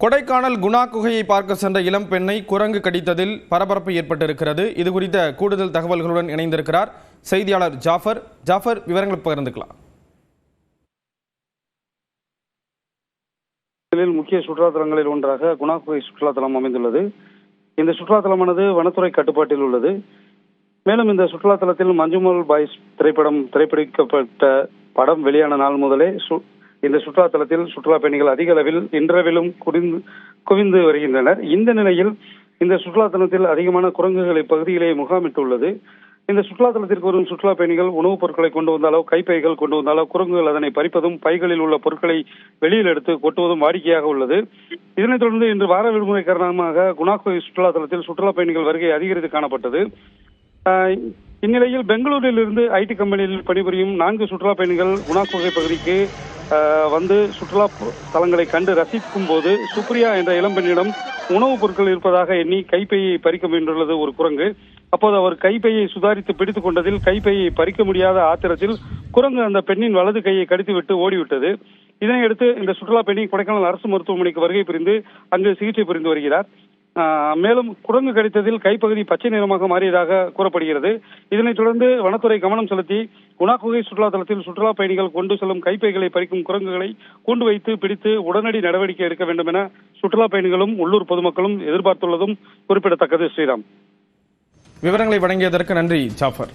கொடைக்கானல் குணா குகையை பார்க்க சென்ற இளம் பெண்ணை குரங்கு கடித்ததில் பரபரப்பு ஏற்பட்டிருக்கிறது. இது குறித்த கூடுதல் தகவல்களுடன் இணைந்திருக்கிறார் செய்தியாளர் ஜாஃபர். ஜாஃபர், விவரங்களை பகிர்ந்துக்கலாம். முக்கிய சுற்றுலாத்தலங்களில் ஒன்றாக குணா குகை சுற்றுலாத்தலம் அமைந்துள்ளது. இந்த சுற்றுலாத்தலமானது வனத்துறை கட்டுப்பாட்டில் உள்ளது. மேலும் இந்த சுற்றுலாத்தலத்தில் மஞ்சுமல் பாய்ஸ் திரைப்பிடிக்கப்பட்ட படம் வெளியான நாள் முதலே இந்த சுற்றுலாத்தலத்தில் சுற்றுலா பயணிகள் அதிக அளவில் இன்றளவிலும் குவிந்து வருகின்றனர். இந்த நிலையில் இந்த சுற்றுலாத்தலத்தில் அதிகமான குரங்குகள் இப்பகுதியிலே முகாமிட்டுள்ளது. இந்த சுற்றுலாத்தலத்திற்கு வரும் சுற்றுலா பயணிகள் உணவுப் பொருட்களை கொண்டு வந்தாலோ, கைப்பைகள் கொண்டு வந்தாலோ குரங்குகள் அதனை பறிப்பதும், பைகளில் உள்ள பொருட்களை வெளியில் எடுத்து கொட்டுவதும் வாடிக்கையாக உள்ளது. இதனைத் தொடர்ந்து இன்று வார விடுமுறை காரணமாக குணா குகை சுற்றுலாத்தலத்தில் சுற்றுலா பயணிகள் வருகை அதிகரித்து காணப்பட்டது. இந்நிலையில் பெங்களூரில் இருந்து ஐடி கம்பெனியில் பணிபுரியும் 4 சுற்றுலா பயணிகள் குணா குகை பகுதிக்கு வந்து சுற்றுலா தலங்களை கண்டு ரசிக்கும் போது சுப்ரியா என்ற இளம்பெண்ணிடம் உணவுப் பொருட்கள் இருப்பதாக எண்ணி கைப்பையை பறிக்க முயன்றுள்ளது ஒரு குரங்கு. அப்போது அவர் கைப்பையை சுதாரித்து பிடித்துக் கொண்டதில் கைப்பையை பறிக்க முடியாத ஆத்திரத்தில் குரங்கு அந்த பெண்ணின் வலது கையை கடித்துவிட்டு ஓடிவிட்டது. இதனையடுத்து இந்த சுற்றுலா பயணி கொடைக்கானல் அரசு மருத்துவமனைக்கு வருகை புரிந்து அங்கு சிகிச்சை புரிந்து வருகிறார். மேலும் குரங்கு கடித்ததில் கைப்பகுதி பச்சை நிறமாக மாறியதாக கூறப்படுகிறது. இதனைத் தொடர்ந்து வனத்துறை கவனம் செலுத்தி குணா குகை சுற்றுலாத்தலத்தில் சுற்றுலா பயணிகள் கொண்டு செல்லும் கைப்பைகளை பறிக்கும் குரங்குகளை கூண்டு வைத்து பிடித்து உடனடி நடவடிக்கை எடுக்க வேண்டும் என சுற்றுலா பயணிகளும் உள்ளூர் பொதுமக்களும் எதிர்பார்த்துள்ளதும் குறிப்பிடத்தக்கது. ஸ்ரீராம், விவரங்களை வழங்கியதற்கு நன்றி ஜாஃபர்.